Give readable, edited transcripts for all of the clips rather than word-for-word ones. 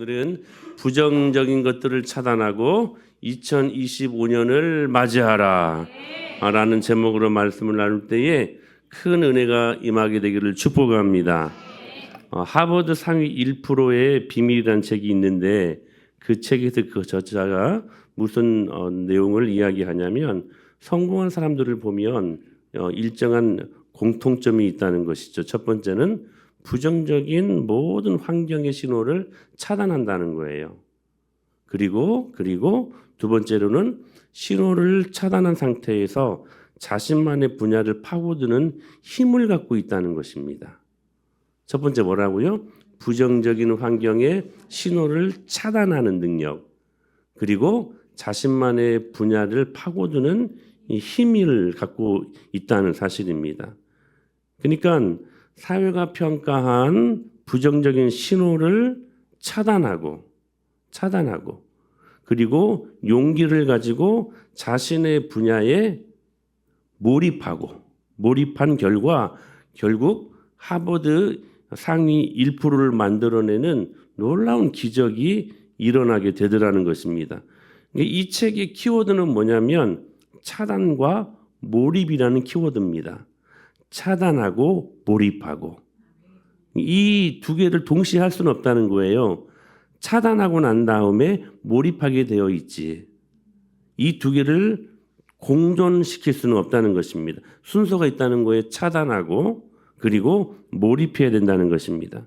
오늘은 부정적인 것들을 차단하고 2025년을 맞이하라 라는 제목으로 말씀을 나눌 때에 큰 은혜가 임하게 되기를 축복합니다. 하버드 상위 1%의 비밀이라는 책이 있는데 그 책에서 그 저자가 무슨 내용을 이야기하냐면 성공한 사람들을 보면 일정한 공통점이 있다는 것이죠. 첫 번째는 부정적인 모든 환경의 신호를 차단한다는 거예요. 그리고 두 번째로는 신호를 차단한 상태에서 자신만의 분야를 파고드는 힘을 갖고 있다는 것입니다. 첫 번째 뭐라고요? 부정적인 환경의 신호를 차단하는 능력, 그리고 자신만의 분야를 파고드는 이 힘을 갖고 있다는 사실입니다. 그러니까 사회가 평가한 부정적인 신호를 차단하고 그리고 용기를 가지고 자신의 분야에 몰입한 결과 결국 하버드 상위 1%를 만들어내는 놀라운 기적이 일어나게 되더라는 것입니다. 이 책의 키워드는 뭐냐면 차단과 몰입이라는 키워드입니다. 차단하고 몰입하고 이 두 개를 동시에 할 수는 없다는 거예요. 차단하고 난 다음에 몰입하게 되어 있지. 이 두 개를 공존시킬 수는 없다는 것입니다. 순서가 있다는 거에 차단하고 그리고 몰입해야 된다는 것입니다.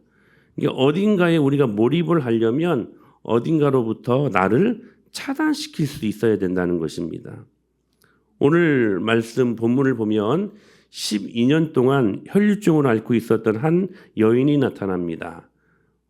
이게 어딘가에 우리가 몰입을 하려면 어딘가로부터 나를 차단시킬 수 있어야 된다는 것입니다. 오늘 말씀 본문을 보면 12년 동안 혈류증을 앓고 있었던 한 여인이 나타납니다.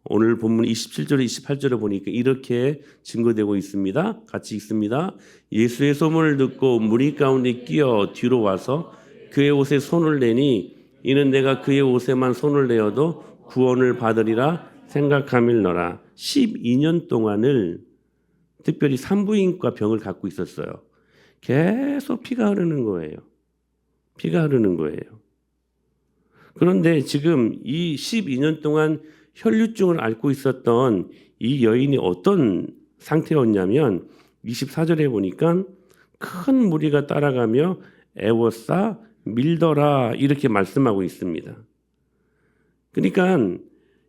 오늘 본문 27절 28절을 보니까 이렇게 증거되고 있습니다. 같이 읽습니다. 예수의 소문을 듣고 무리 가운데 끼어 뒤로 와서 그의 옷에 손을 내니 이는 내가 그의 옷에만 손을 내어도 구원을 받으리라 생각함일너라. 12년 동안을 특별히 산부인과 병을 갖고 있었어요. 계속 피가 흐르는 거예요. 그런데 지금 이 12년 동안 혈류증을 앓고 있었던 이 여인이 어떤 상태였냐면 24절에 보니까 큰 무리가 따라가며 애워싸 밀더라 이렇게 말씀하고 있습니다. 그러니까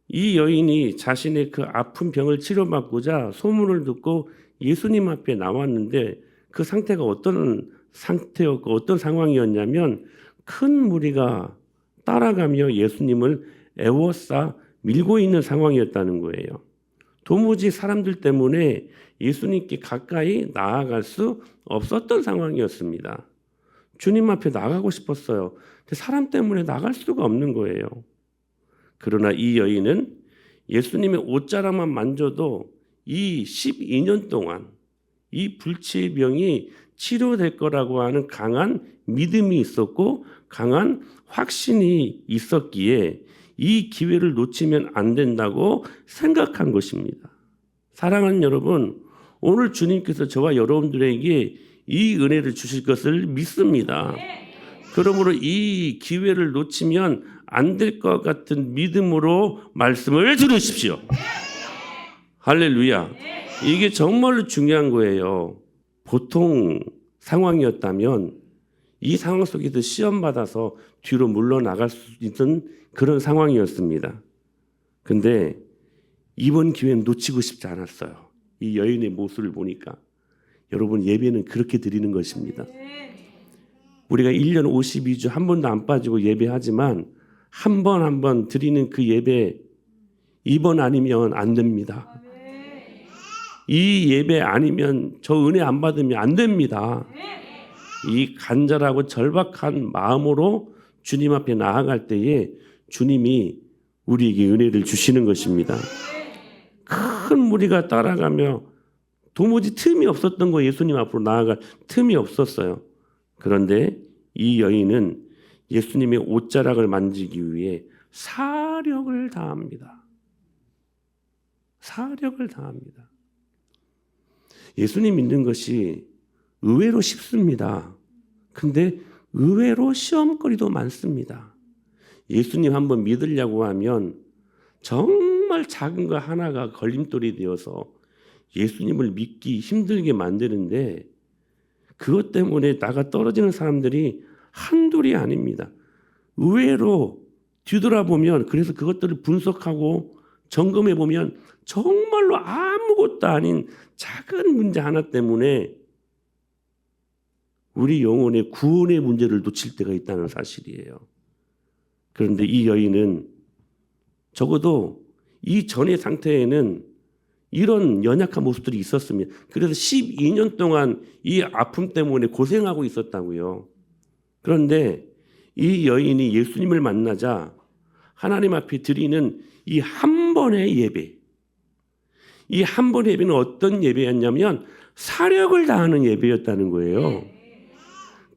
이 여인이 자신의 그 아픈 병을 치료받고자 소문을 듣고 예수님 앞에 나왔는데 그 상태가 어떤 상태였고 어떤 상황이었냐면 큰 무리가 따라가며 예수님을 애워싸 밀고 있는 상황이었다는 거예요. 도무지 사람들 때문에 예수님께 가까이 나아갈 수 없었던 상황이었습니다. 주님 앞에 나가고 싶었어요. 근데 사람 때문에 나갈 수가 없는 거예요. 그러나 이 여인은 예수님의 옷자락만 만져도 이 12년 동안 이 불치의 병이 치료될 거라고 하는 강한 믿음이 있었고 강한 확신이 있었기에 이 기회를 놓치면 안 된다고 생각한 것입니다. 사랑하는 여러분, 오늘 주님께서 저와 여러분들에게 이 은혜를 주실 것을 믿습니다. 그러므로 이 기회를 놓치면 안 될 것 같은 믿음으로 말씀을 들으십시오. 할렐루야. 이게 정말로 중요한 거예요. 보통 상황이었다면 이 상황 속에서 시험받아서 뒤로 물러나갈 수 있는 그런 상황이었습니다. 근데 이번 기회는 놓치고 싶지 않았어요. 이 여인의 모습을 보니까. 여러분, 예배는 그렇게 드리는 것입니다. 우리가 1년 52주 한 번도 안 빠지고 예배하지만 한 번 드리는 그 예배 이번 아니면 안 됩니다. 이 예배 아니면 저 은혜 안 받으면 안 됩니다. 이 간절하고 절박한 마음으로 주님 앞에 나아갈 때에 주님이 우리에게 은혜를 주시는 것입니다. 큰 무리가 따라가며 도무지 틈이 없었던 거 예수님 앞으로 나아갈 틈이 없었어요. 그런데 이 여인은 예수님의 옷자락을 만지기 위해 사력을 다합니다. 예수님 믿는 것이 의외로 쉽습니다. 근데 의외로 시험거리도 많습니다. 예수님 한번 믿으려고 하면 정말 정말 작은 거 하나가 걸림돌이 되어서 예수님을 믿기 힘들게 만드는데 그것 때문에 나가 떨어지는 사람들이 한둘이 아닙니다. 의외로 뒤돌아보면 그래서 그것들을 분석하고 점검해 보면 정말로 아무것도 아닌 작은 문제 하나 때문에 우리 영혼의 구원의 문제를 놓칠 때가 있다는 사실이에요. 그런데 이 여인은 적어도 이 전의 상태에는 이런 연약한 모습들이 있었습니다. 그래서 12년 동안 이 아픔 때문에 고생하고 있었다고요. 그런데 이 여인이 예수님을 만나자 하나님 앞에 드리는 이 한 번의 예배, 이 한 번의 예배는 어떤 예배였냐면 사력을 다하는 예배였다는 거예요.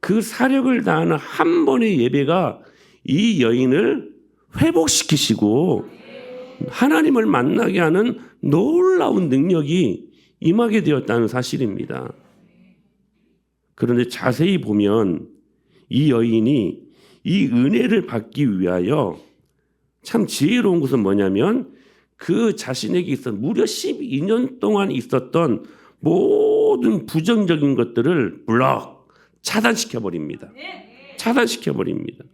그 사력을 다하는 한 번의 예배가 이 여인을 회복시키시고 하나님을 만나게 하는 놀라운 능력이 임하게 되었다는 사실입니다. 그런데 자세히 보면 이 여인이 이 은혜를 받기 위하여 참 지혜로운 것은 뭐냐면 그 자신에게 있었던 무려 12년 동안 있었던 모든 부정적인 것들을 블럭 차단시켜버립니다. 차단시켜버립니다.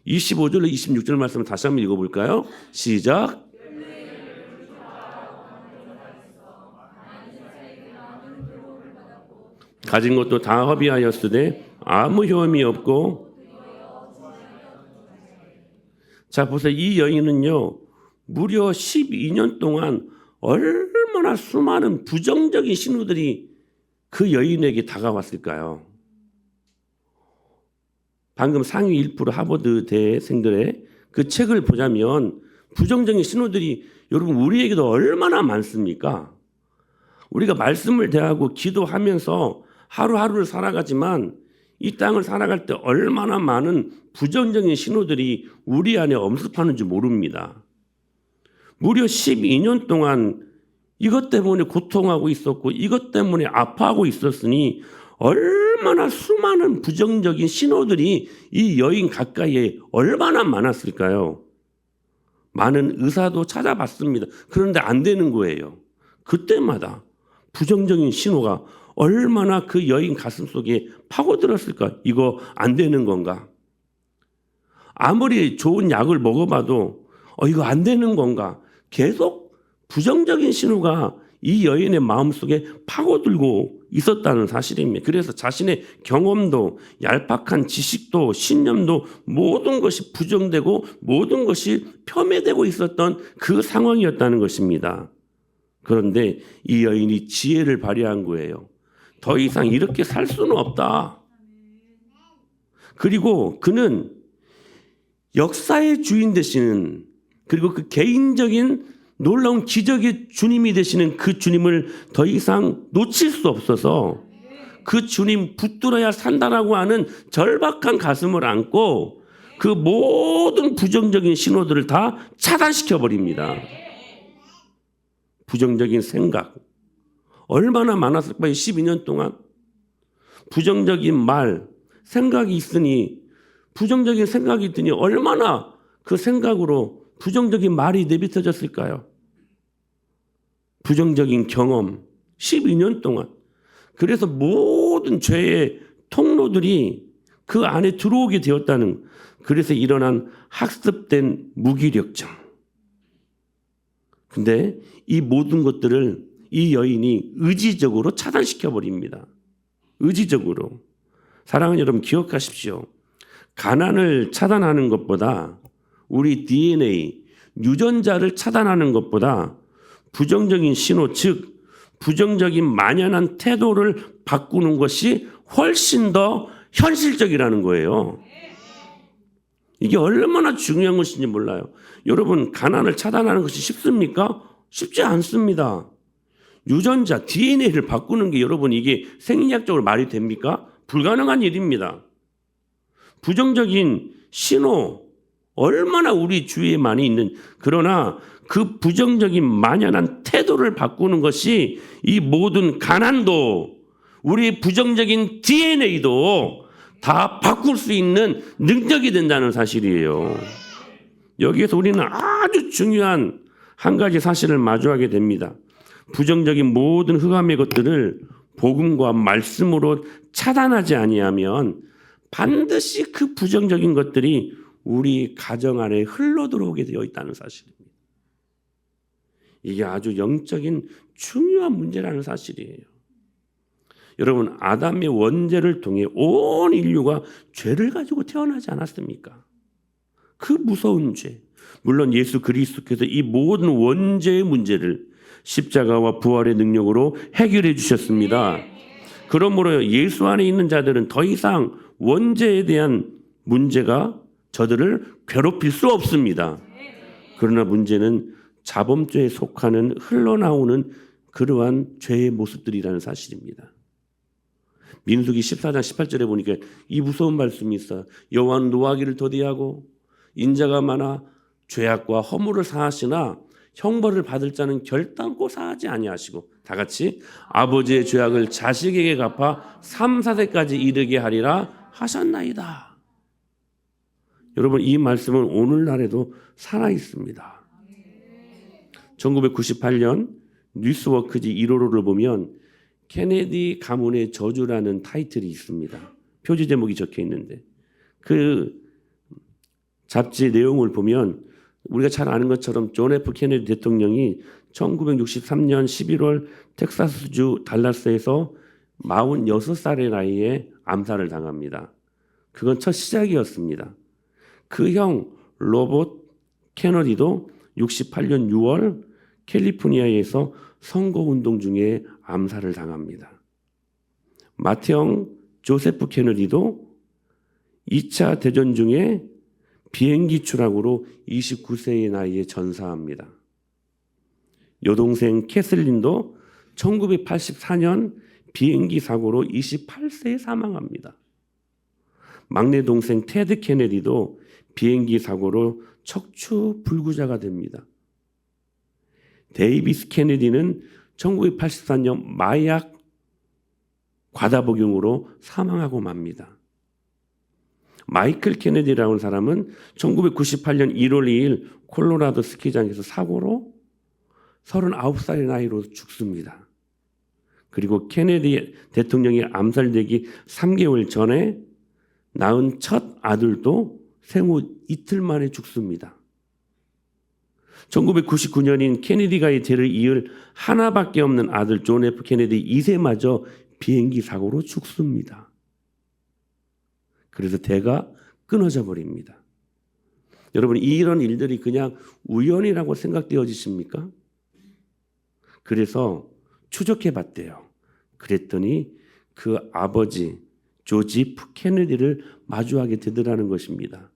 25절 26절 말씀을 다시 한번 읽어볼까요? 시작. 가진 것도 다 허비하였으되 아무 효험이 없고. 자 보세요. 이 여인은요 무려 12년 동안 얼마나 수많은 부정적인 신호들이 그 여인에게 다가왔을까요? 방금 상위 1% 하버드 대생들의 그 책을 보자면 부정적인 신호들이 여러분 우리에게도 얼마나 많습니까? 우리가 말씀을 대하고 기도하면서 하루하루를 살아가지만 이 땅을 살아갈 때 얼마나 많은 부정적인 신호들이 우리 안에 엄습하는지 모릅니다. 무려 12년 동안 이것 때문에 고통하고 있었고 이것 때문에 아파하고 있었으니 얼마나 수많은 부정적인 신호들이 이 여인 가까이에 얼마나 많았을까요? 많은 의사도 찾아봤습니다. 그런데 안 되는 거예요. 그때마다 부정적인 신호가 얼마나 그 여인 가슴 속에 파고들었을까? 이거 안 되는 건가? 아무리 좋은 약을 먹어봐도 이거 안 되는 건가? 계속 부정적인 신호가 이 여인의 마음속에 파고들고 있었다는 사실입니다. 그래서 자신의 경험도 얄팍한 지식도 신념도 모든 것이 부정되고 모든 것이 폄훼되고 있었던 그 상황이었다는 것입니다. 그런데 이 여인이 지혜를 발휘한 거예요. 더 이상 이렇게 살 수는 없다. 그리고 그는 역사의 주인 되시는 그리고 그 개인적인 놀라운 기적의 주님이 되시는 그 주님을 더 이상 놓칠 수 없어서 그 주님 붙들어야 산다라고 하는 절박한 가슴을 안고 그 모든 부정적인 신호들을 다 차단시켜 버립니다. 부정적인 생각 얼마나 많았을까요? 12년 동안 부정적인 말 생각이 있으니 부정적인 생각이 드니 얼마나 그 생각으로 부정적인 말이 내뱉어졌을까요? 부정적인 경험 12년 동안 그래서 모든 죄의 통로들이 그 안에 들어오게 되었다는 그래서 일어난 학습된 무기력증. 근데 이 모든 것들을 이 여인이 의지적으로 차단시켜버립니다. 의지적으로. 사랑하는 여러분 기억하십시오. 가난을 차단하는 것보다 우리 DNA, 유전자를 차단하는 것보다 부정적인 신호, 즉 부정적인 만연한 태도를 바꾸는 것이 훨씬 더 현실적이라는 거예요. 이게 얼마나 중요한 것인지 몰라요. 여러분 가난을 차단하는 것이 쉽습니까? 쉽지 않습니다. 유전자, DNA를 바꾸는 게 여러분 이게 생리학적으로 말이 됩니까? 불가능한 일입니다. 부정적인 신호 얼마나 우리 주위에 많이 있는 그러나 그 부정적인 만연한 태도를 바꾸는 것이 이 모든 가난도 우리 부정적인 DNA도 다 바꿀 수 있는 능력이 된다는 사실이에요. 여기에서 우리는 아주 중요한 한 가지 사실을 마주하게 됩니다. 부정적인 모든 흑암의 것들을 복음과 말씀으로 차단하지 아니하면 반드시 그 부정적인 것들이 우리 가정 안에 흘러 들어오게 되어 있다는 사실입니다. 이게 아주 영적인 중요한 문제라는 사실이에요. 여러분, 아담의 원죄를 통해 온 인류가 죄를 가지고 태어나지 않았습니까? 그 무서운 죄. 물론 예수 그리스도께서 이 모든 원죄의 문제를 십자가와 부활의 능력으로 해결해 주셨습니다. 그러므로 예수 안에 있는 자들은 더 이상 원죄에 대한 문제가 저들을 괴롭힐 수 없습니다. 그러나 문제는 자범죄에 속하는 흘러나오는 그러한 죄의 모습들이라는 사실입니다. 민수기 14장 18절에 보니까 이 무서운 말씀이 있어요. 여호와는 노하기를 더디하고 인자가 많아 죄악과 허물을 사하시나 형벌을 받을 자는 결단코 사하지 아니하시고, 다 같이 아버지의 죄악을 자식에게 갚아 3, 4세까지 이르게 하리라 하셨나이다. 여러분, 이 말씀은 오늘날에도 살아 있습니다. 1998년 뉴스워크지 1호로를 보면 케네디 가문의 저주라는 타이틀이 있습니다. 표지 제목이 적혀 있는데 그 잡지 내용을 보면 우리가 잘 아는 것처럼 존 F 케네디 대통령이 1963년 11월 텍사스주 달라스에서 46살의 나이에 암살을 당합니다. 그건 첫 시작이었습니다. 그 형 로버트 케너디도 68년 6월 캘리포니아에서 선거운동 중에 암살을 당합니다. 맏형 조세프 케너디도 2차 대전 중에 비행기 추락으로 29세의 나이에 전사합니다. 여동생 캐슬린도 1984년 비행기 사고로 28세에 사망합니다. 막내 동생 테드 케네디도 비행기 사고로 척추 불구자가 됩니다. 데이비스 케네디는 1984년 마약 과다 복용으로 사망하고 맙니다. 마이클 케네디라는 사람은 1998년 1월 2일 콜로라도 스키장에서 사고로 39살의 나이로 죽습니다. 그리고 케네디 대통령이 암살되기 3개월 전에 낳은 첫 아들도 생후 이틀 만에 죽습니다. 1999년인 케네디가의 대를 이을 하나밖에 없는 아들 존 F 케네디 2세마저 비행기 사고로 죽습니다. 그래서 대가 끊어져 버립니다. 여러분, 이런 일들이 그냥 우연이라고 생각되어지십니까? 그래서 추적해 봤대요. 그랬더니 그 아버지 조지프 케네디를 마주하게 되더라는 것입니다.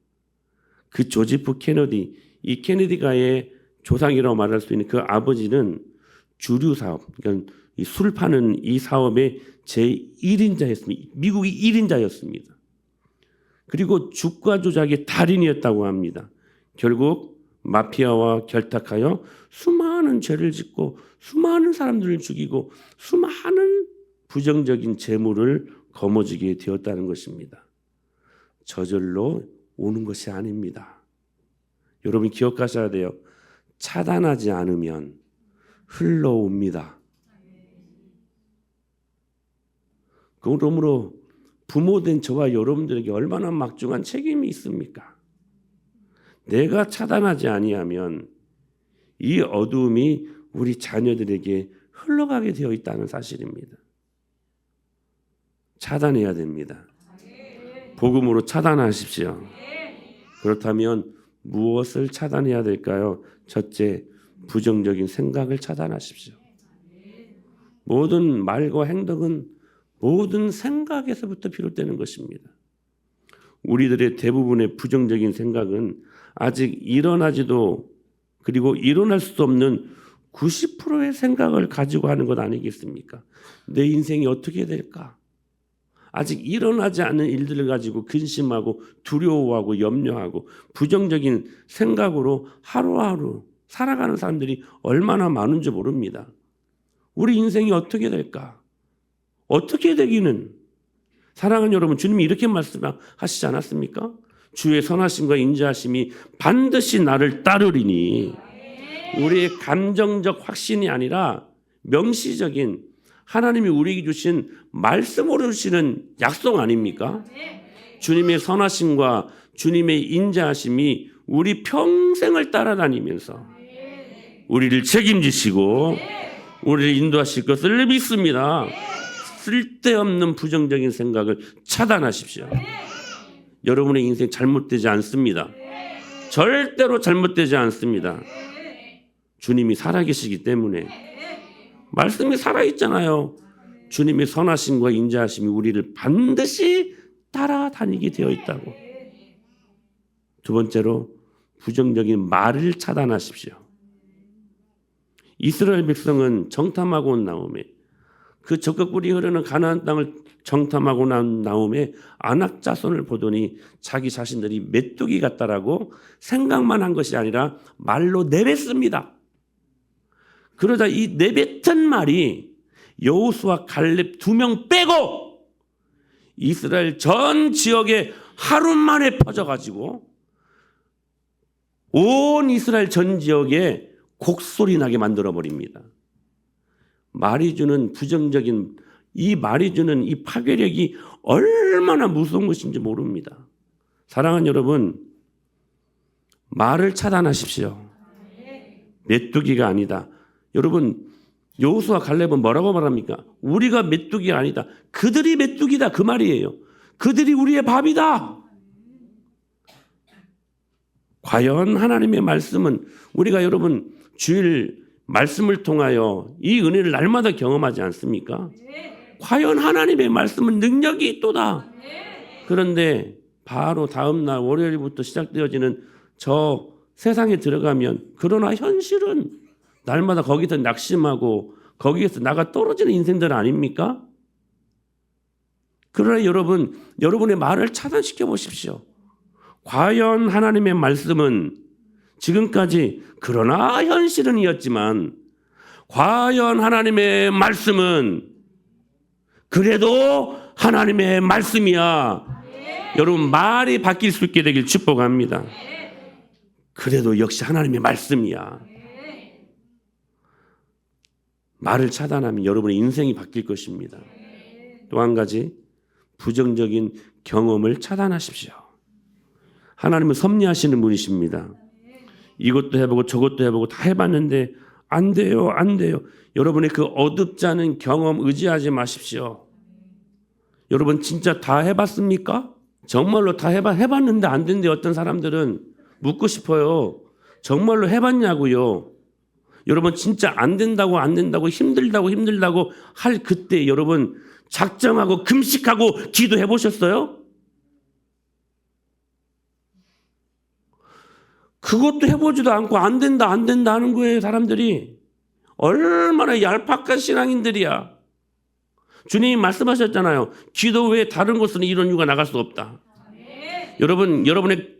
그 조지프 케네디, 이 케네디가의 조상이라고 말할 수 있는 그 아버지는 주류 사업, 그러니까 술 파는 이 사업의 제1인자였습니다. 미국이 1인자였습니다. 그리고 주가 조작의 달인이었다고 합니다. 결국 마피아와 결탁하여 수많은 죄를 짓고 수많은 사람들을 죽이고 수많은 부정적인 재물을 거머쥐게 되었다는 것입니다. 저절로 오는 것이 아닙니다. 여러분 기억하셔야 돼요. 차단하지 않으면 흘러옵니다. 그러므로 부모된 저와 여러분들에게 얼마나 막중한 책임이 있습니까? 내가 차단하지 아니하면 이 어두움이 우리 자녀들에게 흘러가게 되어 있다는 사실입니다. 차단해야 됩니다. 복음으로 차단하십시오. 그렇다면 무엇을 차단해야 될까요? 첫째, 부정적인 생각을 차단하십시오. 모든 말과 행동은 모든 생각에서부터 비롯되는 것입니다. 우리들의 대부분의 부정적인 생각은 아직 일어나지도 그리고 일어날 수도 없는 90%의 생각을 가지고 하는 것 아니겠습니까? 내 인생이 어떻게 될까? 아직 일어나지 않은 일들을 가지고 근심하고 두려워하고 염려하고 부정적인 생각으로 하루하루 살아가는 사람들이 얼마나 많은지 모릅니다. 우리 인생이 어떻게 될까? 어떻게 되기는? 사랑하는 여러분, 주님이 이렇게 말씀하시지 않았습니까? 주의 선하심과 인자하심이 반드시 나를 따르리니 우리의 감정적 확신이 아니라 명시적인 하나님이 우리에게 주신 말씀으로 주시는 약속 아닙니까? 주님의 선하심과 주님의 인자하심이 우리 평생을 따라다니면서 우리를 책임지시고 우리를 인도하실 것을 믿습니다. 쓸데없는 부정적인 생각을 차단하십시오. 여러분의 인생 잘못되지 않습니다. 절대로 잘못되지 않습니다. 주님이 살아계시기 때문에. 말씀이 살아있잖아요. 주님의 선하심과 인자하심이 우리를 반드시 따라다니게 되어 있다고. 두 번째로 부정적인 말을 차단하십시오. 이스라엘 백성은 정탐하고 온 나오매 그 적과 꿀이 흐르는 가나안 땅을 정탐하고 난 다음에 아낙 자손을 보더니 자기 자신들이 메뚜기 같다라고 생각만 한 것이 아니라 말로 내뱉습니다. 그러자 이 내뱉은 말이 여호수아 갈렙 2명 빼고 이스라엘 전 지역에 하루 만에 퍼져가지고 온 이스라엘 전 지역에 곡소리 나게 만들어버립니다. 말이 주는 부정적인 이 말이 주는 이 파괴력이 얼마나 무서운 것인지 모릅니다. 사랑하는 여러분, 말을 차단하십시오. 메뚜기가 아니다. 여러분, 여호수아 갈렙은 뭐라고 말합니까? 우리가 메뚜기가 아니다. 그들이 메뚜기다 그 말이에요. 그들이 우리의 밥이다. 과연 하나님의 말씀은 우리가 여러분 주일 말씀을 통하여 이 은혜를 날마다 경험하지 않습니까? 과연 하나님의 말씀은 능력이 있도다. 그런데 바로 다음 날 월요일부터 시작되어지는 저 세상에 들어가면 그러나 현실은 날마다 거기서 낙심하고 거기에서 나가 떨어지는 인생들 아닙니까? 그러나 여러분, 여러분의 말을 차단시켜 보십시오. 과연 하나님의 말씀은 지금까지 그러나 현실은 이었지만 과연 하나님의 말씀은 그래도 하나님의 말씀이야. 여러분 말이 바뀔 수 있게 되길 축복합니다. 그래도 역시 하나님의 말씀이야. 말을 차단하면 여러분의 인생이 바뀔 것입니다. 또 한 가지 부정적인 경험을 차단하십시오. 하나님은 섭리하시는 분이십니다. 이것도 해보고 저것도 해보고 다 해봤는데 안 돼요, 안 돼요. 여러분의 그 어둡지 않은 경험 의지하지 마십시오. 여러분 진짜 다 해봤습니까? 정말로 다 해봤는데 안 된대. 어떤 사람들은 묻고 싶어요. 정말로 해봤냐고요. 여러분 진짜 안 된다고 힘들다고 할 그때 여러분 작정하고 금식하고 기도해 보셨어요? 그것도 해보지도 않고 안 된다 하는 거예요. 사람들이 얼마나 얄팍한 신앙인들이야. 주님이 말씀하셨잖아요. 기도 외에 다른 곳은 이런 이유가 나갈 수 없다. 여러분의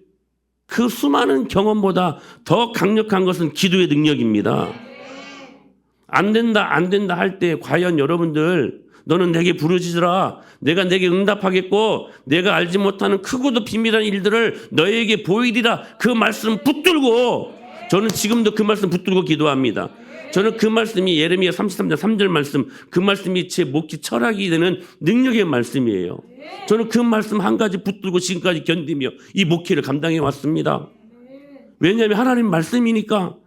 그 수많은 경험보다 더 강력한 것은 기도의 능력입니다. 안 된다 할 때 과연 여러분들 너는 내게 부르짖으라. 내가 내게 응답하겠고 내가 알지 못하는 크고도 비밀한 일들을 너에게 보이리라. 그 말씀 붙들고 저는 지금도 그 말씀 붙들고 기도합니다. 저는 그 말씀이 예레미야 33장 3절 말씀 그 말씀이 제 목기 철학이 되는 능력의 말씀이에요. 저는 그 말씀 한 가지 붙들고 지금까지 견디며 이 목회를 감당해 왔습니다. 왜냐하면 하나님 말씀이니까.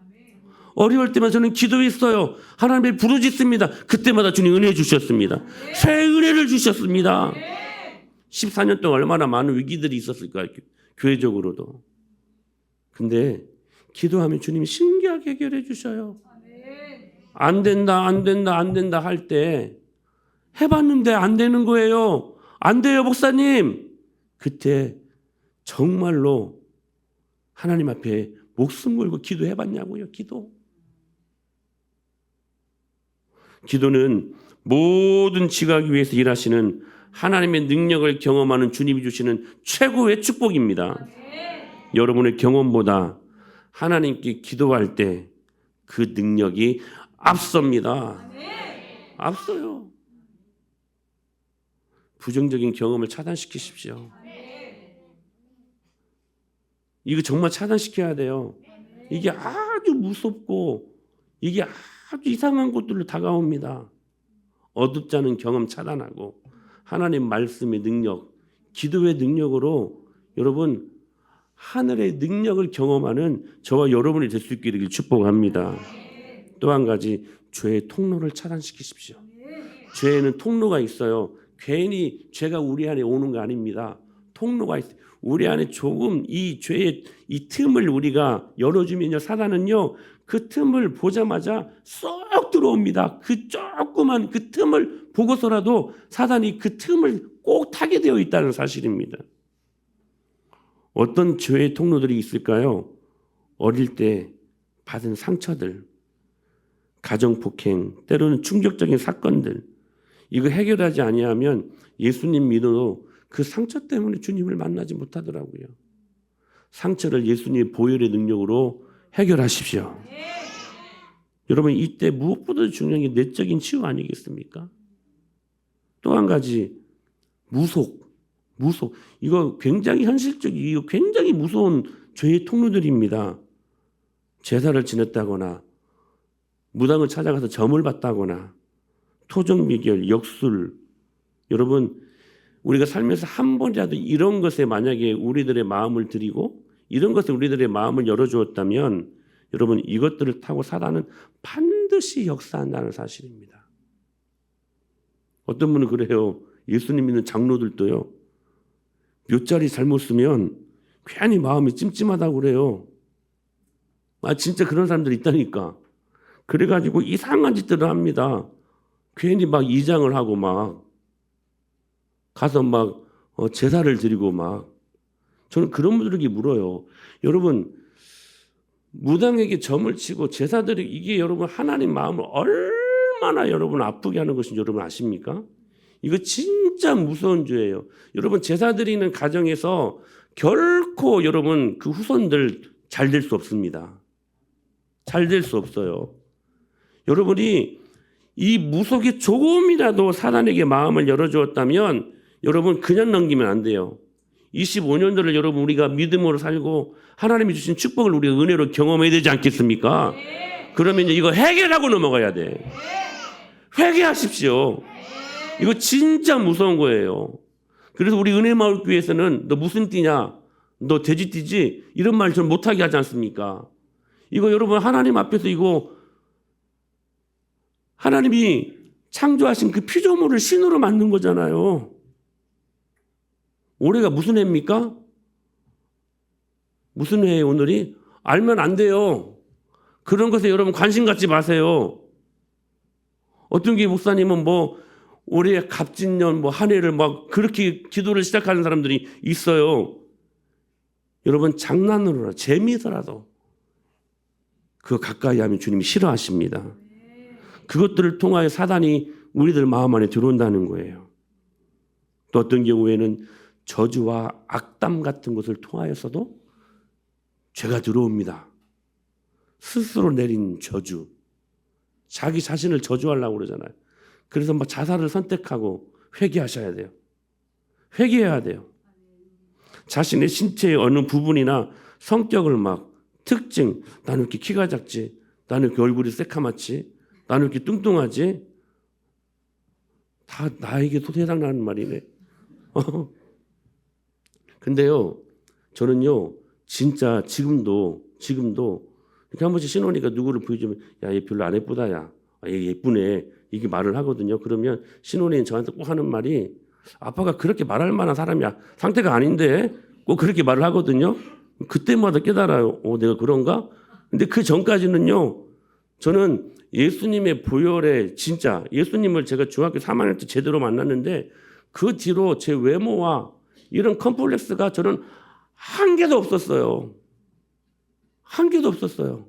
어려울 때만 저는 기도했어요. 하나님을 부르짖습니다. 그때마다 주님 은혜 주셨습니다. 새 은혜를 주셨습니다. 14년 동안 얼마나 많은 위기들이 있었을까 교회적으로도. 근데 기도하면 주님이 신기하게 해결해 주셔요. 안 된다 할 때 해봤는데 안 되는 거예요. 안 돼요 목사님. 그때 정말로 하나님 앞에 목숨 걸고 기도해봤냐고요. 기도는 모든 지각 위에서 일하시는 하나님의 능력을 경험하는 주님이 주시는 최고의 축복입니다. 여러분의 경험보다 하나님께 기도할 때 그 능력이 앞섭니다. 앞서요. 부정적인 경험을 차단시키십시오. 이거 정말 차단시켜야 돼요. 이게 아주 무섭고 이게 아주 이상한 것들로 다가옵니다. 어둡지 않은 경험 차단하고 하나님 말씀의 능력, 기도의 능력으로 여러분 하늘의 능력을 경험하는 저와 여러분이 될 수 있기를 축복합니다. 또 한 가지, 죄의 통로를 차단시키십시오. 죄에는 통로가 있어요. 괜히 죄가 우리 안에 오는 거 아닙니다. 통로가 있어요. 우리 안에 조금 이 죄의 이 틈을 우리가 열어주면요, 사단은요 그 틈을 보자마자 쏙 들어옵니다. 그 조그만 그 틈을 보고서라도 사단이 그 틈을 꼭 타게 되어 있다는 사실입니다. 어떤 죄의 통로들이 있을까요? 어릴 때 받은 상처들, 가정폭행, 때로는 충격적인 사건들, 이거 해결하지 아니하면 예수님 믿어도 그 상처 때문에 주님을 만나지 못하더라고요. 상처를 예수님의 보혈의 능력으로 해결하십시오. 여러분, 이때 무엇보다 중요한 게 내적인 치유 아니겠습니까? 또 한 가지, 무속. 이거 굉장히 현실적이고 굉장히 무서운 죄의 통로들입니다. 제사를 지냈다거나 무당을 찾아가서 점을 봤다거나 토종미결, 역술. 여러분, 우리가 살면서 한 번이라도 이런 것에 만약에 우리들의 마음을 드리고 이런 것에 우리들의 마음을 열어주었다면 여러분, 이것들을 타고 사단은 반드시 역사한다는 사실입니다. 어떤 분은 그래요. 예수님 믿는 장로들도요, 몇 자리 잘못 쓰면 괜히 마음이 찜찜하다고 그래요. 진짜 그런 사람들이 있다니까. 그래가지고 이상한 짓들을 합니다. 괜히 막 이장을 하고 막 가서 막 제사를 드리고 막. 저는 그런 분들에게 물어요. 여러분, 무당에게 점을 치고 제사들이 이게 여러분 하나님 마음을 얼마나 여러분 아프게 하는 것인지 여러분 아십니까? 이거 진짜 무서운 죄예요. 여러분, 제사 드리는 가정에서 결코 여러분 그 후손들 잘 될 수 없습니다. 잘 될 수 없어요. 여러분이 이 무속이 조금이라도 사단에게 마음을 열어주었다면 여러분 그냥 넘기면 안 돼요. 25년도를 여러분 우리가 믿음으로 살고 하나님이 주신 축복을 우리가 은혜로 경험해야 되지 않겠습니까? 그러면 이거 해결하고 넘어가야 돼. 회개하십시오. 이거 진짜 무서운 거예요. 그래서 우리 은혜마을교회에서는 너 무슨 띠냐? 너 돼지띠지? 이런 말 좀 못하게 하지 않습니까? 이거 여러분 하나님 앞에서 이거 하나님이 창조하신 그 피조물을 신으로 만든 거잖아요. 올해가 무슨 해입니까? 무슨 해예요, 오늘이? 알면 안 돼요. 그런 것에 여러분 관심 갖지 마세요. 어떤 게 목사님은 뭐 올해 갑진년 뭐 한 해를 막 그렇게 기도를 시작하는 사람들이 있어요. 여러분 장난으로라 재미있어라도 그거 가까이 하면 주님이 싫어하십니다. 그것들을 통하여 사단이 우리들 마음 안에 들어온다는 거예요. 또 어떤 경우에는 저주와 악담 같은 것을 통하여서도 죄가 들어옵니다. 스스로 내린 저주. 자기 자신을 저주하려고 그러잖아요. 그래서 막 자살을 선택하고 회개하셔야 돼요. 회개해야 돼요. 자신의 신체의 어느 부분이나 성격을 막 특징, 나는 이렇게 키가 작지, 나는 이렇게 얼굴이 새카맣지, 나는 이렇게 뚱뚱하지, 다 나에게 해당나는 말이네. 근데요, 저는요, 진짜 지금도 이렇게 한 번씩 신혼이니까 누구를 보여주면, 야, 얘 별로 안 예쁘다, 야. 얘 예쁘네. 이게 말을 하거든요. 그러면 신혼이 저한테 꼭 하는 말이, 아빠가 그렇게 말할 만한 사람이야. 상태가 아닌데 꼭 그렇게 말을 하거든요. 그때마다 깨달아요. 내가 그런가? 근데 그 전까지는요, 저는 예수님의 보혈에 진짜 예수님을 제가 중학교 3학년 때 제대로 만났는데 그 뒤로 제 외모와 이런 컴플렉스가 저는 한 개도 없었어요. 한 개도 없었어요.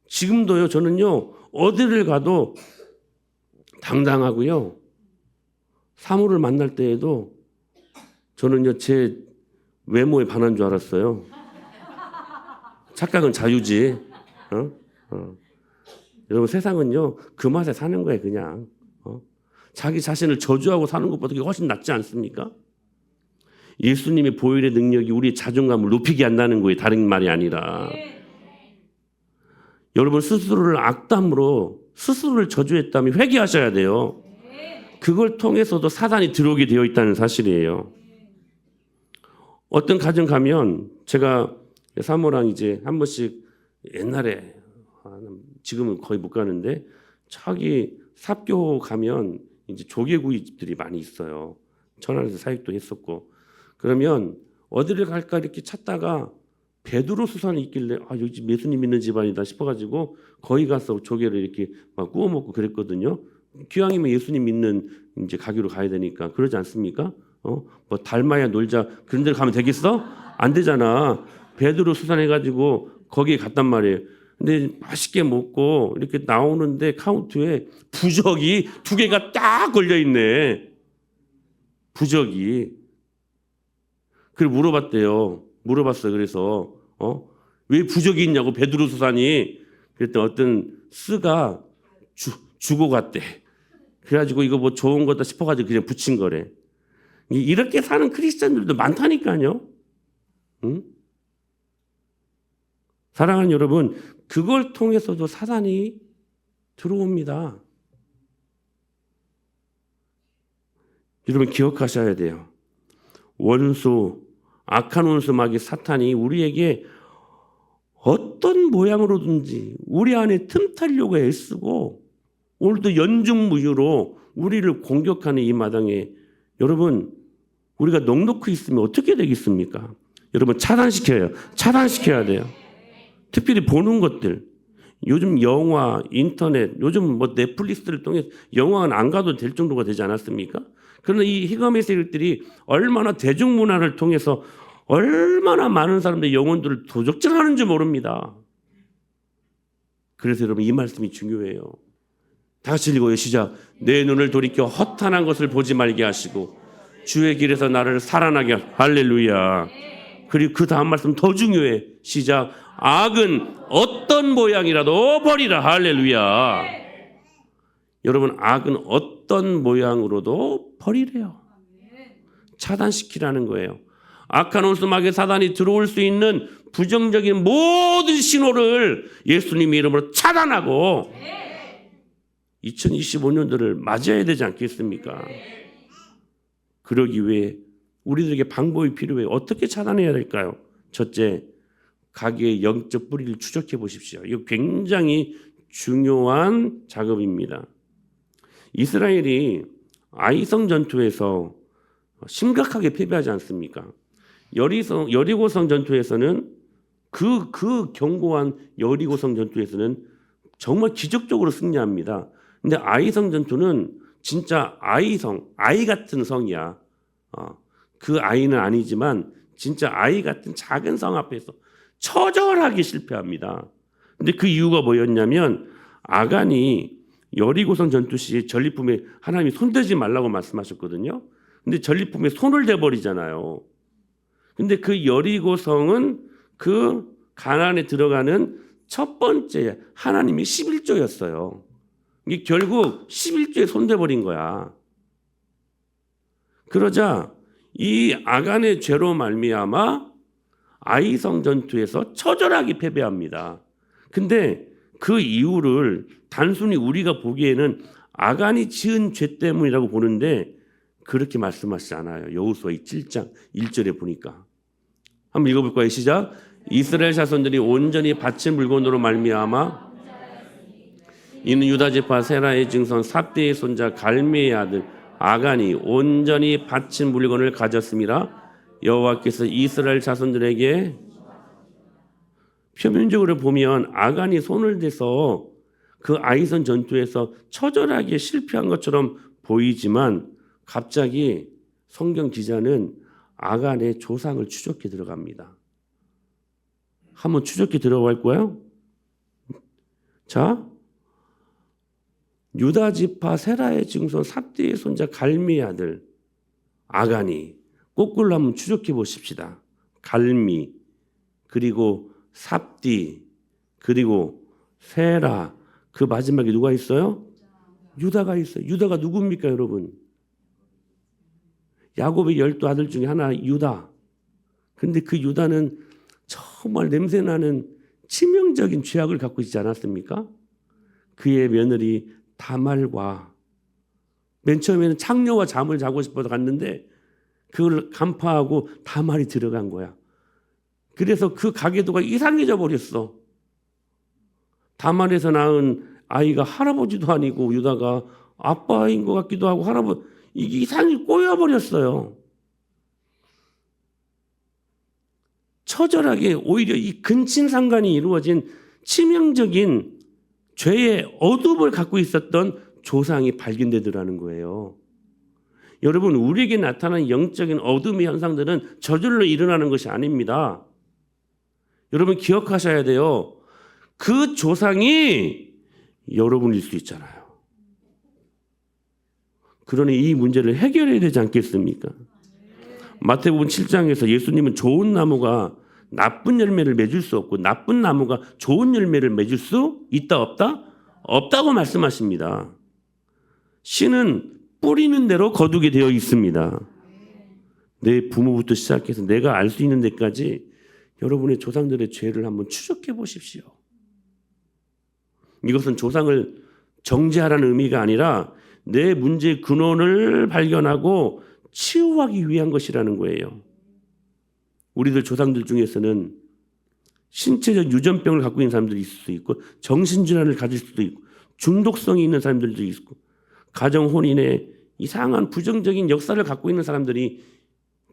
지금도요, 저는요, 어디를 가도 당당하고요, 사물을 만날 때에도 저는요, 제 외모에 반한 줄 알았어요. 착각은 자유지. 여러분, 세상은요, 그 맛에 사는 거예요, 그냥. 자기 자신을 저주하고 사는 것보다 훨씬 낫지 않습니까? 예수님의 보혈의 능력이 우리의 자존감을 높이게 한다는 거예요. 다른 말이 아니라. 여러분 스스로를 악담으로 스스로를 저주했다면 회개하셔야 돼요. 그걸 통해서도 사단이 들어오게 되어 있다는 사실이에요. 어떤 가정 가면 제가 사모랑 이제 한 번씩 옛날에 지금은 거의 못 가는데 저기 삽교 가면 이제 조개구이집들이 많이 있어요. 천안에서 사역도 했었고 그러면 어디를 갈까 이렇게 찾다가 베드로 수산이 있길래 여기 집 예수님 믿는 집안이다 싶어가지고 거기 가서 조개를 이렇게 막 구워 먹고 그랬거든요. 기왕이면 예수님 믿는 이제 가기로 가야 되니까 그러지 않습니까? 뭐 달마야 놀자 그런 데를 가면 되겠어? 안 되잖아. 베드로 수산해가지고 거기에 갔단 말이에요. 근데 맛있게 먹고 이렇게 나오는데 카운트에 부적이 2개가 딱 걸려 있네. 부적이. 그걸 물어봤어요. 그래서 왜 부적이 있냐고 베드로 수산이. 그랬더니 어떤 스가 주고 갔대. 그래가지고 이거 뭐 좋은 거다 싶어가지고 그냥 붙인 거래. 이렇게 사는 크리스찬들도 많다니까요. 응? 사랑하는 여러분, 그걸 통해서도 사단이 들어옵니다. 여러분 기억하셔야 돼요. 악한 원수 마귀 사탄이 우리에게 어떤 모양으로든지 우리 안에 틈타려고 애쓰고 오늘도 연중무휴로 우리를 공격하는 이 마당에 여러분 우리가 넉넉히 있으면 어떻게 되겠습니까? 여러분 차단시켜야 돼요. 특별히 보는 것들. 요즘 영화, 인터넷, 요즘 뭐 넷플릭스를 통해 영화는 안 가도 될 정도가 되지 않았습니까? 그러나 이 희감의 세력들이 얼마나 대중문화를 통해서 얼마나 많은 사람들의 영혼들을 도적질하는지 모릅니다. 그래서 여러분 이 말씀이 중요해요. 다 같이 읽어요. 시작. 내 눈을 돌이켜 허탄한 것을 보지 말게 하시고 주의 길에서 나를 살아나게 할렐루야. 그리고 그 다음 말씀 더 중요해. 시작. 악은 어떤 모양이라도 버리라. 할렐루야. 여러분 악은 어떤 모양으로도 버리래요. 차단시키라는 거예요. 악한 원수 마귀 사단이 들어올 수 있는 부정적인 모든 신호를 예수님의 이름으로 차단하고 2025년도를 맞이해야 되지 않겠습니까? 그러기 위해 우리들에게 방법이 필요해요. 어떻게 차단해야 될까요? 첫째, 가게의 영적 뿌리를 추적해 보십시오. 이거 굉장히 중요한 작업입니다. 이스라엘이 아이성 전투에서 심각하게 패배하지 않습니까? 여리고성 전투에서는 그 견고한 여리고성 전투에서는 정말 기적적으로 승리합니다. 근데 아이성 전투는 진짜 아이 같은 성이야. 그 아이는 아니지만 진짜 아이 같은 작은 성 앞에서 처절하게 실패합니다. 근데 그 이유가 뭐였냐면 아간이 여리고성 전투 시에 전리품에 하나님이 손대지 말라고 말씀하셨거든요. 근데 전리품에 손을 대버리잖아요. 근데 그 여리고성은 그 가나안에 들어가는 첫 번째 하나님의 11조였어요. 이게 결국 11조에 손대버린 거야. 그러자 이 아간의 죄로 말미암아 아이성 전투에서 처절하게 패배합니다. 근데 그 이유를 단순히 우리가 보기에는 아간이 지은 죄 때문이라고 보는데 그렇게 말씀하시지 않아요. 여호수아 7장 1절에 보니까. 한번 읽어볼까요? 시작. 이스라엘 자손들이 온전히 바친 물건으로 말미암아 이는 유다 지파 세라의 증손 삽대의 손자 갈미의 아들 아간이 온전히 바친 물건을 가졌음이라 여호와께서 이스라엘 자손들에게 표면적으로 보면 아간이 손을 대서 그 아이선 전투에서 처절하게 실패한 것처럼 보이지만 갑자기 성경 기자는 아간의 조상을 추적해 들어갑니다. 한번 추적해 들어갈 거예요? 자, 유다 지파 세라의 증손 삽디의 손자 갈미의 아들 아간이 거꾸로 한번 추적해 보십시다. 갈미 그리고 삽디 그리고 세라 그 마지막에 누가 있어요? 유다가 있어요. 유다가 누굽니까 여러분? 야곱의 12아들 중에 하나 유다. 근데 그 유다는 정말 냄새나는 치명적인 죄악을 갖고 있지 않았습니까? 그의 며느리 다말과 맨 처음에는 창녀와 잠을 자고 싶어서 갔는데 그걸 간파하고 다말이 들어간 거야. 그래서 그 가계도가 이상해져 버렸어. 다말에서 낳은 아이가 할아버지도 아니고 유다가 아빠인 것 같기도 하고 할아버지 이게 이상이 꼬여버렸어요. 처절하게 오히려 이 근친상간이 이루어진 치명적인 죄의 어둠을 갖고 있었던 조상이 발견되더라는 거예요. 여러분, 우리에게 나타나는 영적인 어둠의 현상들은 저절로 일어나는 것이 아닙니다. 여러분 기억하셔야 돼요. 그 조상이 여러분일 수 있잖아요. 그러니 이 문제를 해결해야 되지 않겠습니까? 마태복음 7장에서 예수님은 좋은 나무가 나쁜 열매를 맺을 수 없고 나쁜 나무가 좋은 열매를 맺을 수 있다 없다? 없다고 말씀하십니다. 씨는 뿌리는 대로 거두게 되어 있습니다. 내 부모부터 시작해서 내가 알 수 있는 데까지 여러분의 조상들의 죄를 한번 추적해 보십시오. 이것은 조상을 정죄하라는 의미가 아니라 내 문제의 근원을 발견하고 치유하기 위한 것이라는 거예요. 우리들 조상들 중에서는 신체적 유전병을 갖고 있는 사람들이 있을 수 있고 정신질환을 가질 수도 있고 중독성이 있는 사람들도 있고 가정 혼인에 이상한 부정적인 역사를 갖고 있는 사람들이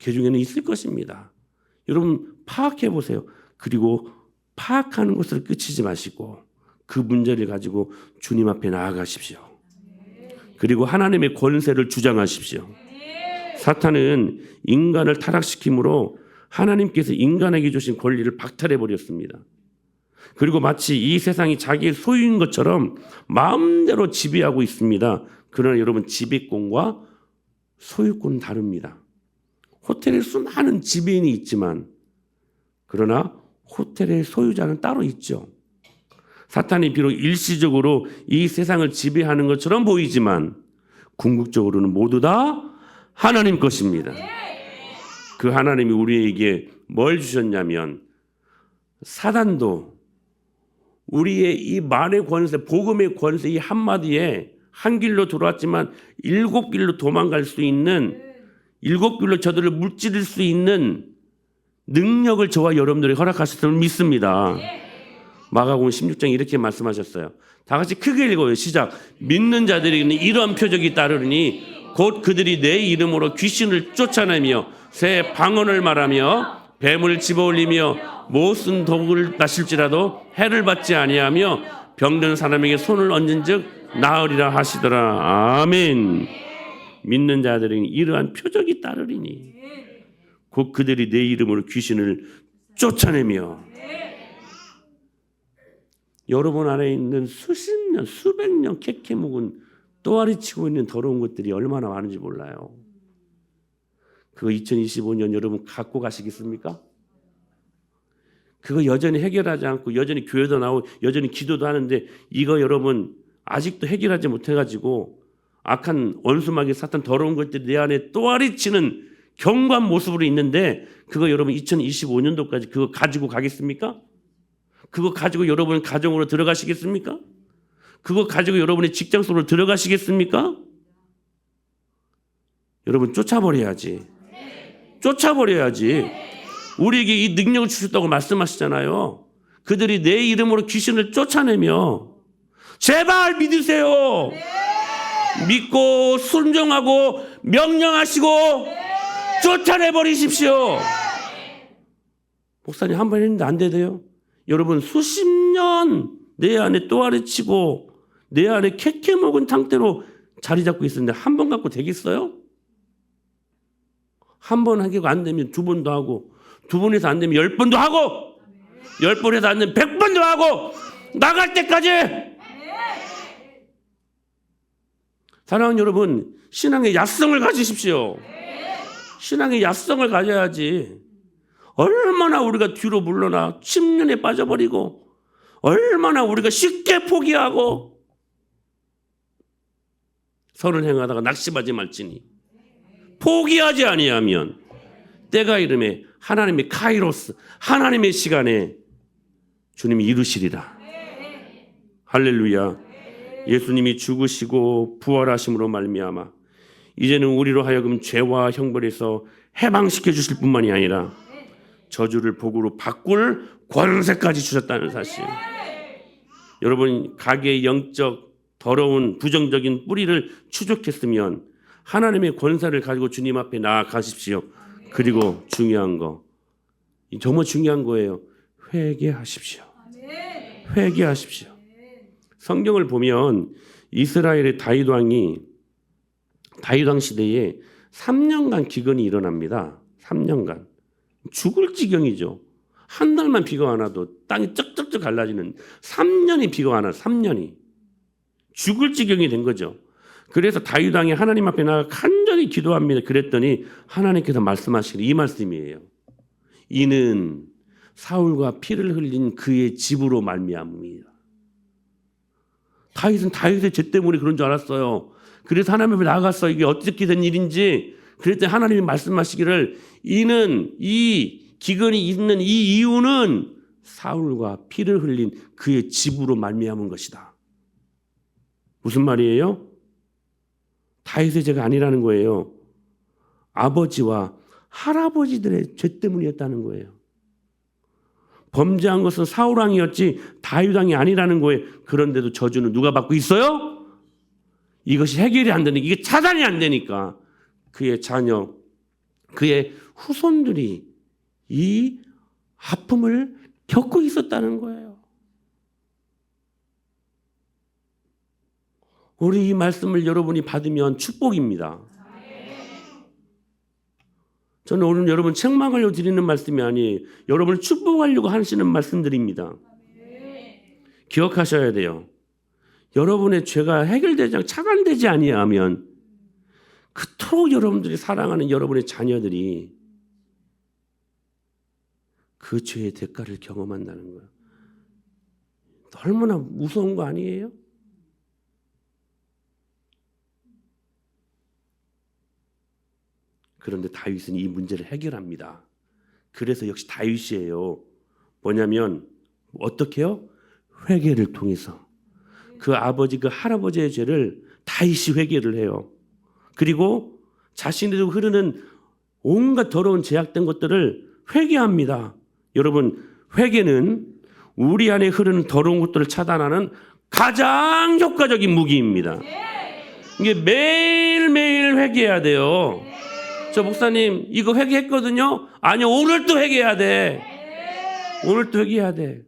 그 중에는 있을 것입니다. 여러분 파악해 보세요. 그리고 파악하는 것으로 끝이지 마시고 그 문제를 가지고 주님 앞에 나아가십시오. 그리고 하나님의 권세를 주장하십시오. 사탄은 인간을 타락시킴으로 하나님께서 인간에게 주신 권리를 박탈해 버렸습니다. 그리고 마치 이 세상이 자기의 소유인 것처럼 마음대로 지배하고 있습니다. 그러나 여러분 지배권과 소유권은 다릅니다. 호텔에 수많은 지배인이 있지만 그러나 호텔의 소유자는 따로 있죠. 사탄이 비록 일시적으로 이 세상을 지배하는 것처럼 보이지만 궁극적으로는 모두 다 하나님 것입니다. 그 하나님이 우리에게 뭘 주셨냐면 사단도 우리의 이 말의 권세, 복음의 권세 이 한마디에 한 길로 들어왔지만 7길로 도망갈 수 있는 7길로 저들을 물찌를 수 있는 능력을 저와 여러분들이 허락하셨음을 믿습니다. 마가복음 16장 이렇게 말씀하셨어요. 다 같이 크게 읽어요. 시작. 믿는 자들에게는 이러한 표적이 따르니 곧 그들이 내 이름으로 귀신을 쫓아내며 새 방언을 말하며 뱀을 집어올리며 못쓴 독을 마실지라도 해를 받지 아니하며 병든 사람에게 손을 얹은즉 나으리라 하시더라. 아멘. 믿는 자들에게는 이러한 표적이 따르리니 곧 그들이 내 이름으로 귀신을 쫓아내며. 여러분 안에 있는 수십 년, 수백 년 캐캐 묵은 또아리 치고 있는 더러운 것들이 얼마나 많은지 몰라요. 그거 2025년 여러분 갖고 가시겠습니까? 그거 여전히 해결하지 않고 여전히 교회도 나오고 여전히 기도도 하는데 이거 여러분 아직도 해결하지 못해가지고 악한 원수마귀 사탄 더러운 것들이 내 안에 또아리 치는 경관 모습으로 있는데 그거 여러분 2025년도까지 그거 가지고 가겠습니까? 그거 가지고 여러분 가정으로 들어가시겠습니까? 그거 가지고 여러분의 직장 속으로 들어가시겠습니까? 여러분 쫓아버려야지. 쫓아버려야지. 우리에게 이 능력을 주셨다고 말씀하시잖아요. 그들이 내 이름으로 귀신을 쫓아내며 제발 믿으세요. 믿고 순종하고 명령하시고 쫓아내버리십시오. 목사님 한 번 했는데 안 되대요. 여러분 수십 년 내 안에 또아리 치고 내 안에 캐캐 먹은 상태로 자리 잡고 있었는데 한 번 갖고 되겠어요? 한 번 하기가 안 되면 두 번도 하고 두 번에서 안 되면 10번도 하고 10번에서 안 되면 100번도 하고 나갈 때까지. 사랑하는 여러분, 신앙의 야성을 가지십시오. 신앙의 야성을 가져야지. 얼마나 우리가 뒤로 물러나 침륜에 빠져버리고 얼마나 우리가 쉽게 포기하고 선을 행하다가 낙심하지 말지니 포기하지 아니하면 때가 이름에 하나님의 카이로스 하나님의 시간에 주님이 이루시리라. 할렐루야. 예수님이 죽으시고 부활하심으로 말미암아 이제는 우리로 하여금 죄와 형벌에서 해방시켜 주실 뿐만이 아니라 저주를 복으로 바꿀 권세까지 주셨다는 사실. 여러분, 가게의 영적 더러운 부정적인 뿌리를 추적했으면 하나님의 권세를 가지고 주님 앞에 나아가십시오. 그리고 중요한 거, 정말 중요한 거예요. 회개하십시오. 회개하십시오. 성경을 보면 이스라엘의 다윗 왕이 다윗 왕 시대에 3년간 기근이 일어납니다. 3년간. 죽을 지경이죠. 한 달만 비가 안 와도 땅이 쩍쩍쩍 갈라지는 3년이 비가 안 와. 3년이. 죽을 지경이 된 거죠. 그래서 다윗 왕이 하나님 앞에 나가 간절히 기도합니다. 그랬더니 하나님께서 말씀하시는 이 말씀이에요. 이는 사울과 피를 흘린 그의 집으로 말미암음이라. 다윗은 다윗의 죄 때문에 그런 줄 알았어요. 그래서 하나님 앞에 나아갔어. 이게 어떻게 된 일인지. 그랬더니 하나님이 말씀하시기를 이는 이 기근이 있는 이 이유는 사울과 피를 흘린 그의 집으로 말미암은 것이다. 무슨 말이에요? 다윗의 죄가 아니라는 거예요. 아버지와 할아버지들의 죄 때문이었다는 거예요. 범죄한 것은 사울 왕이었지 다윗 왕이 아니라는 거예요. 그런데도 저주는 누가 받고 있어요? 이것이 해결이 안 되니까, 이게 차단이 안 되니까 그의 자녀, 그의 후손들이 이 아픔을 겪고 있었다는 거예요. 우리 이 말씀을 여러분이 받으면 축복입니다. 저는 오늘 여러분 책망하려고 드리는 말씀이 아니에요. 여러분을 축복하려고 하시는 말씀드립니다. 기억하셔야 돼요. 여러분의 죄가 해결되지 않고 차단되지 아니하면 그토록 여러분들이 사랑하는 여러분의 자녀들이 그 죄의 대가를 경험한다는 거예요. 얼마나 무서운 거 아니에요? 그런데 다윗은 이 문제를 해결합니다. 그래서 역시 다윗이에요. 뭐냐면 어떻게 해요? 회개를 통해서 그 아버지, 그 할아버지의 죄를 다윗이 회개를 해요. 그리고 자신에도 흐르는 온갖 더러운 제약된 것들을 회개합니다. 여러분, 회개는 우리 안에 흐르는 더러운 것들을 차단하는 가장 효과적인 무기입니다. 이게 매일매일 회개해야 돼요. 저 목사님 이거 회개했거든요. 아니요, 오늘 또 회개해야 돼. 오늘 또 회개해야 돼.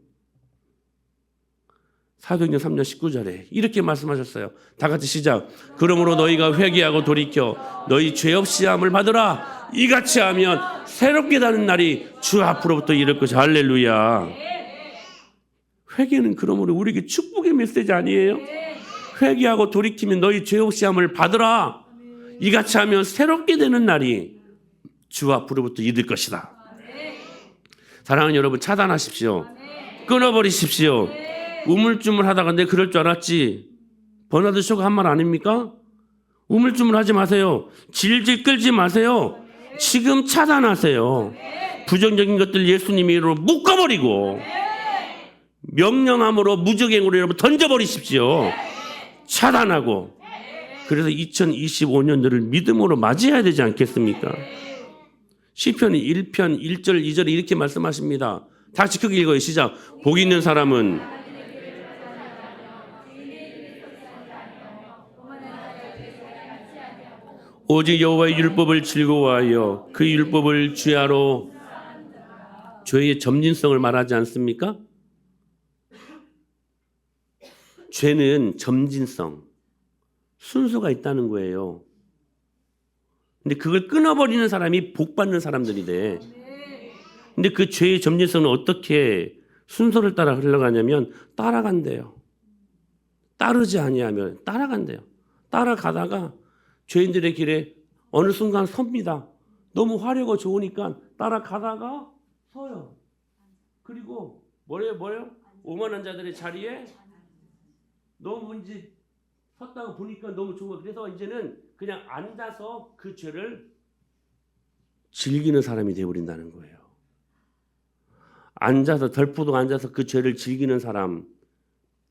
사도행전 3장 19절에 이렇게 말씀하셨어요. 다 같이 시작. 그러므로 너희가 회개하고 돌이켜 너희 죄 없이 함을 받으라. 이같이 하면 새롭게 다는 날이 주 앞으로부터 이를 것이. 할렐루야. 회개는 그러므로 우리에게 축복의 메시지 아니에요? 회개하고 돌이키면 너희 죄 없이 함을 받으라. 이같이 하면 새롭게 되는 날이 주 앞으로부터 이를 것이다. 사랑하는 여러분, 차단하십시오. 끊어버리십시오. 우물쭈물 하다가 내 그럴 줄 알았지. 버나드 쇼가 한 말 아닙니까? 우물쭈물 하지 마세요. 질질 끌지 마세요. 지금 차단하세요. 부정적인 것들 예수님의 이름으로 묶어버리고 명령함으로 무적행으로 여러분 던져버리십시오. 차단하고. 그래서 2025년도를 믿음으로 맞이해야 되지 않겠습니까? 시편 1편 1절 2절에 이렇게 말씀하십니다. 다 같이 크게 읽어요. 시작. 복 있는 사람은 오직 여호와의 율법을 즐거워하여 그 율법을 주야로. 죄의 점진성을 말하지 않습니까? 죄는 점진성, 순서가 있다는 거예요. 근데 그걸 끊어버리는 사람이 복 받는 사람들이 돼. 근데 그 죄의 점진성은 어떻게 순서를 따라 흘러가냐면 따라간대요. 따르지 아니하면 따라간대요. 따라가다가 죄인들의 길에 어느 순간 섭니다. 너무 화려고 좋으니까 따라가다가 서요. 그리고 뭐래요? 오만한 자들의 자리에 너무 이제 섰다가 보니까 너무 좋아. 그래서 이제는 그냥 앉아서 그 죄를 즐기는 사람이 되어버린다는 거예요. 앉아서 덜푸덕 앉아서 그 죄를 즐기는 사람,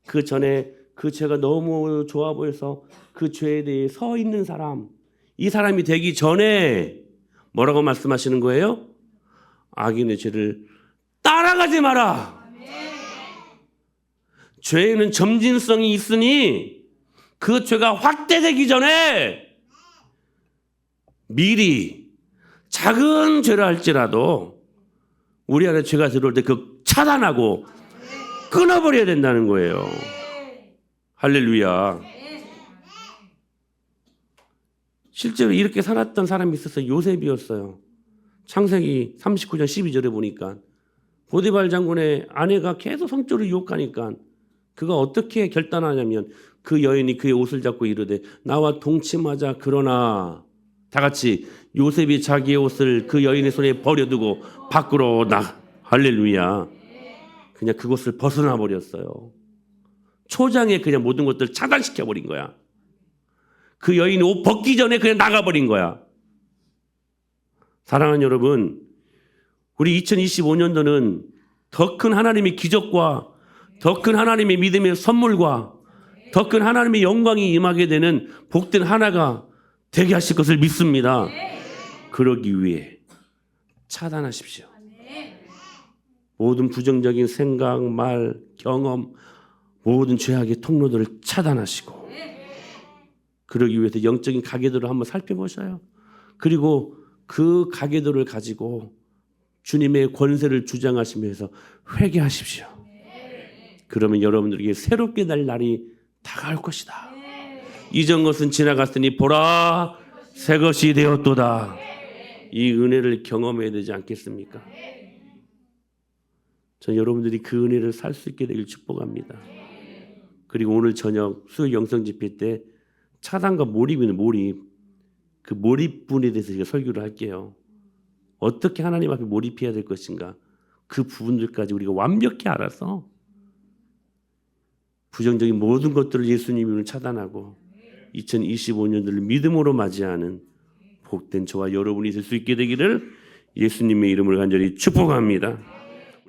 그 전에 그 죄가 너무 좋아 보여서 그 죄에 대해 서 있는 사람, 이 사람이 되기 전에 뭐라고 말씀하시는 거예요? 악인의 죄를 따라가지 마라. 죄에는 점진성이 있으니 그 죄가 확대되기 전에 미리 작은 죄를 할지라도 우리 안에 죄가 들어올 때 그 차단하고 끊어버려야 된다는 거예요. 할렐루야. 실제로 이렇게 살았던 사람이 있었어요. 요셉이었어요. 창세기 39장 12절에 보니까 보디발 장군의 아내가 계속 성적으로 유혹하니까 그가 어떻게 결단하냐면 그 여인이 그의 옷을 잡고 이르되 나와 동침하자. 그러나 다 같이 요셉이 자기의 옷을 그 여인의 손에 버려두고 밖으로 할렐루야. 그냥 그것을 벗어나 버렸어요. 초장에 그냥 모든 것들을 차단시켜 버린 거야. 그 여인이 옷 벗기 전에 그냥 나가버린 거야. 사랑하는 여러분, 우리 2025년도는 더 큰 하나님의 기적과 더 큰 하나님의 믿음의 선물과 더 큰 하나님의 영광이 임하게 되는 복된 하나가 되게 하실 것을 믿습니다. 그러기 위해 차단하십시오. 모든 부정적인 생각, 말, 경험, 모든 죄악의 통로들을 차단하시고 그러기 위해서 영적인 가계도를 한번 살펴보셔요. 그리고 그 가계도를 가지고 주님의 권세를 주장하시면서 회개하십시오. 그러면 여러분들에게 새롭게 날 날이 다가올 것이다. 이전 것은 지나갔으니 보라 새 것이 되었도다. 이 은혜를 경험해야 되지 않겠습니까? 전 여러분들이 그 은혜를 살 수 있게 되길 축복합니다. 그리고 오늘 저녁 수요 영성 집회 때 차단과 몰입이는 몰입, 그 몰입분에 대해서 제가 설교를 할게요. 어떻게 하나님 앞에 몰입해야 될 것인가, 그 부분들까지 우리가 완벽히 알아서 부정적인 모든 것들을 예수님을 차단하고 2025년도를 믿음으로 맞이하는 복된 저와 여러분이 될 수 있게 되기를 예수님의 이름으로 간절히 축복합니다.